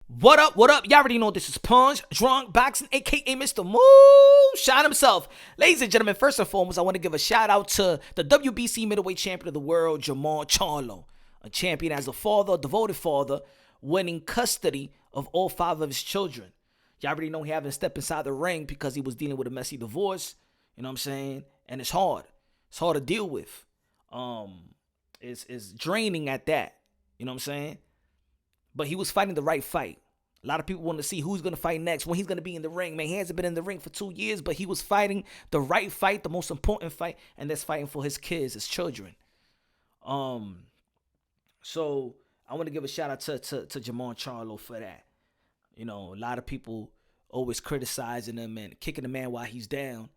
What up? What up? Y'all already know this is Punch Drunk Boxing, aka Mr. Moo Shot himself. Ladies and gentlemen, first and foremost, I want to give a shout out to the WBC middleweight champion of the world, Jermall Charlo, a champion as a father, a devoted father, winning custody of all five of his children. Y'all already know he haven't stepped inside the ring because he was dealing with a messy divorce. You know what I'm saying? And it's hard. It's hard to deal with. It's draining at that. You know what I'm saying? But he was fighting the right fight. A lot of people want to see who's going to fight next, when he's going to be in the ring. Man, he hasn't been in the ring for 2 years, but he was fighting the right fight, the most important fight, and that's fighting for his kids, his children. So I want to give a shout out to Jamal Charles for that. You know, a lot of people always criticizing him and kicking the man while he's down.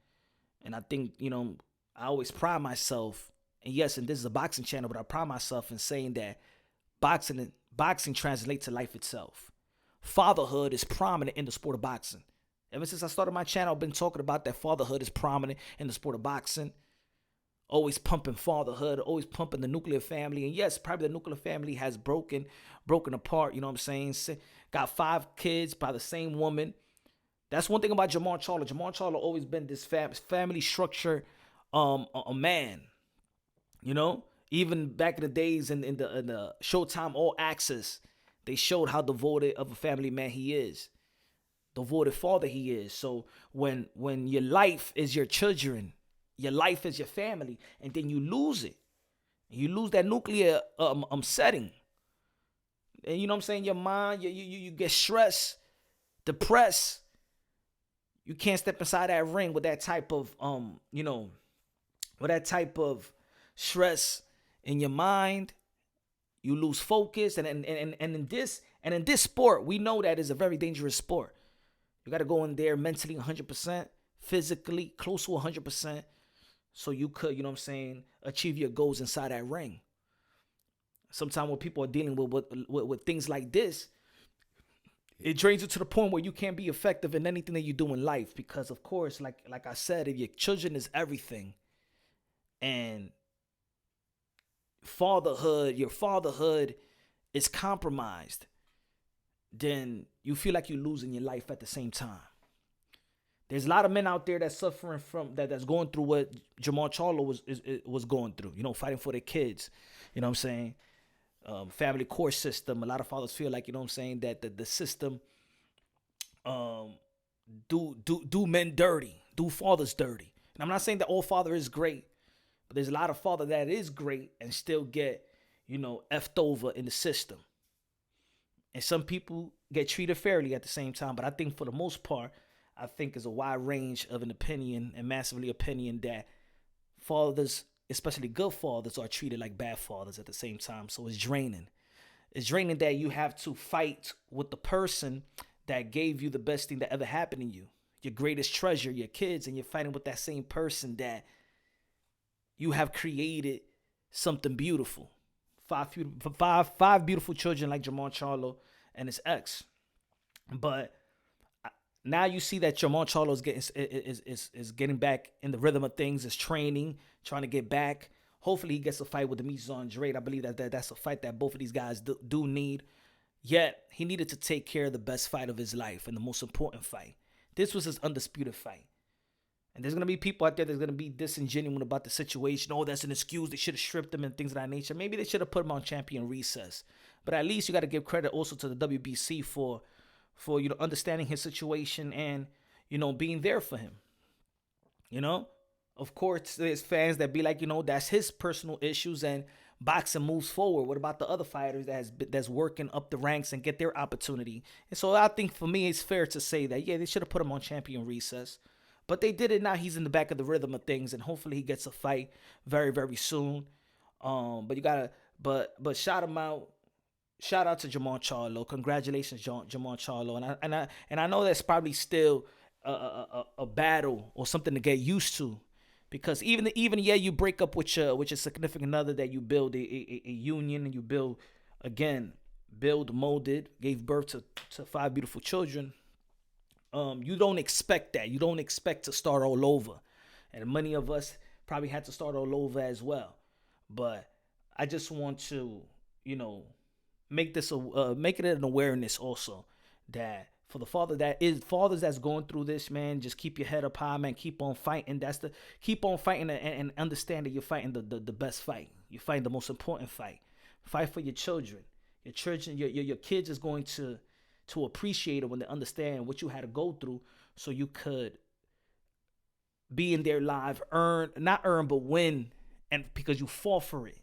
And I think, you know, I always pride myself, and yes, and this is a boxing channel, but I pride myself in saying that boxing translates to life itself. Fatherhood is prominent in the sport of boxing. Ever since I started my channel, I've been talking about that fatherhood is prominent in the sport of boxing. Always pumping fatherhood, always pumping the nuclear family. And yes, probably the nuclear family has broken apart, you know what I'm saying? Got 5 kids by the same woman. That's one thing about Jamal Charles. Jamal Charles always been this family structure a man, you know? Even back in the days in the Showtime All Access, they showed how devoted of a family man he is. Devoted father he is. So when your life is your children, your life is your family, and then you lose it. You lose that nuclear setting. And you know what I'm saying? Your mind, you get stressed, depressed. You can't step inside that ring with that type of with that type of stress in your mind. You lose focus, and in this sport, we know that is a very dangerous sport. You got to go in there mentally 100%, physically close to 100%, so you could, you know what I'm saying, achieve your goals inside that ring. Sometimes when people are dealing with things like this, it drains you to the point where you can't be effective in anything that you do in life, because of course, like I said, if your children is everything, and your fatherhood is compromised, then you feel like you're losing your life at the same time. There's a lot of men out there that's suffering from that's going through what Jamal Charlo was going through, you know, fighting for their kids. You know what I'm saying? Family court system. A lot of fathers feel like, you know what I'm saying, that the system do men dirty, do fathers dirty. And I'm not saying that all father is great, but there's a lot of father that is great and still get, you know, effed over in the system. And some people get treated fairly at the same time. But I think for the most part, I think is a wide range of an opinion, and massively opinion, that fathers, especially good fathers, are treated like bad fathers at the same time. So it's draining. It's draining that you have to fight with the person that gave you the best thing that ever happened to you, your greatest treasure, your kids, and you're fighting with that same person that you have created something beautiful. Five beautiful children like Jamal Charlo and his ex. But now you see that Jamal Charlo is getting back in the rhythm of things, is training, trying to get back. Hopefully he gets a fight with Demetrius Andrade. I believe that's a fight that both of these guys do need. Yet he needed to take care of the best fight of his life and the most important fight. This was his undisputed fight. And there's going to be people out there that's going to be disingenuous about the situation. Oh, that's an excuse. They should have stripped him and things of that nature. Maybe they should have put him on champion recess. But at least you got to give credit also to the WBC for you know, understanding his situation and, you know, being there for him. You know, of course, there's fans that be like, you know, that's his personal issues and boxing moves forward. What about the other fighters that's working up the ranks and get their opportunity? And so I think for me, it's fair to say that, yeah, they should have put him on champion recess. But they did it. Now he's in the back of the rhythm of things, and hopefully he gets a fight very, very soon. But you gotta, but shout him out. Shout out to Jamal Charlo. Congratulations, Jamal Charlo. And I know that's probably still a battle or something to get used to, because even you break up with your significant other, that you build a union, and you molded, gave birth to 5 beautiful children. You don't expect that. You don't expect to start all over. And many of us probably had to start all over as well. But I just want to, you know, make it an awareness also, that for the father that is fathers that's going through this, man, just keep your head up high, man. Keep on fighting. Keep on fighting, and understand that you're fighting the best fight. You're fighting the most important fight. Fight for your children. Your children, your kids is going to appreciate it when they understand what you had to go through, so you could be in their life, not earn, but win, and because you fought for it,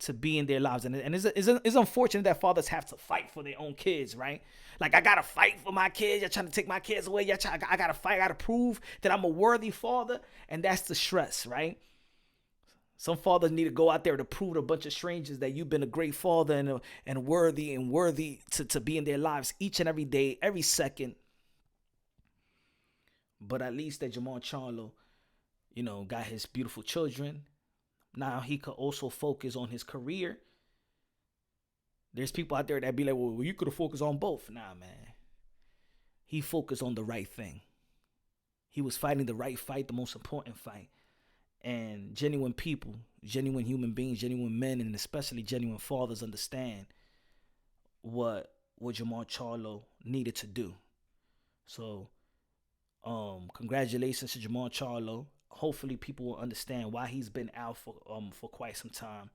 to be in their lives. And it's unfortunate that fathers have to fight for their own kids, right? Like, I gotta fight for my kids. You're trying to take my kids away. I gotta fight. I gotta prove that I'm a worthy father. And that's the stress, right? Some fathers need to go out there to prove to a bunch of strangers that you've been a great father and worthy to be in their lives each and every day, every second. But at least that Jamal Charlo, got his beautiful children. Now he could also focus on his career. There's people out there that be like, well, you could have focused on both. Nah, man. He focused on the right thing. He was fighting the right fight, the most important fight. And genuine people, genuine human beings, genuine men, and especially genuine fathers understand what Jamal Charlo needed to do. So, congratulations to Jamal Charlo. Hopefully people will understand why he's been out for quite some time.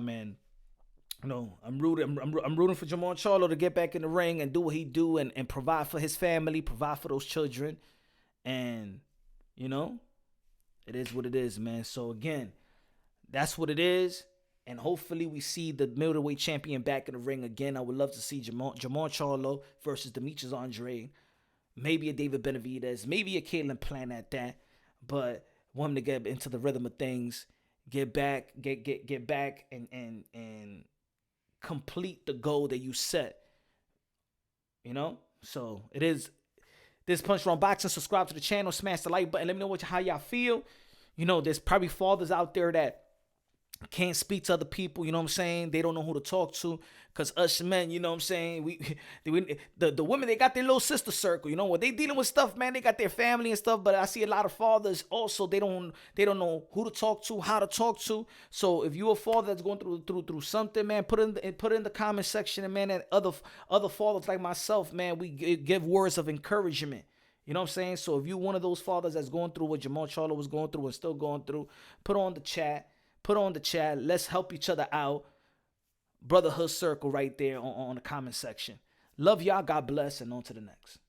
And I'm rooting for Jamal Charlo to get back in the ring and do what he do and provide for his family, provide for those children. And it is what it is, man. So again, that's what it is. And hopefully we see the middleweight champion back in the ring again. I would love to see Jamal Charlo versus Demetrius Andrade. Maybe a David Benavidez, maybe a Caitlin Plant at that. But want him to get into the rhythm of things, get back and complete the goal that you set. So it is. This Punch Wrong Boxing. Subscribe to the channel, smash the like button. Let me know how y'all feel. There's probably fathers out there that can't speak to other people, you know what I'm saying? They don't know who to talk to. Because us men, you know what I'm saying? The women, they got their little sister circle, when they dealing with stuff, man, they got their family and stuff. But I see a lot of fathers also, they don't know who to talk to, how to talk to. So if you're a father that's going through something, man, put in the comment section, and man, that other fathers like myself, man, we give words of encouragement. You know what I'm saying? So if you're one of those fathers that's going through what Jamal Charlo was going through and still going through, put on the chat. Let's help each other out. Brotherhood circle right there on the comment section. Love y'all. God bless. And on to the next.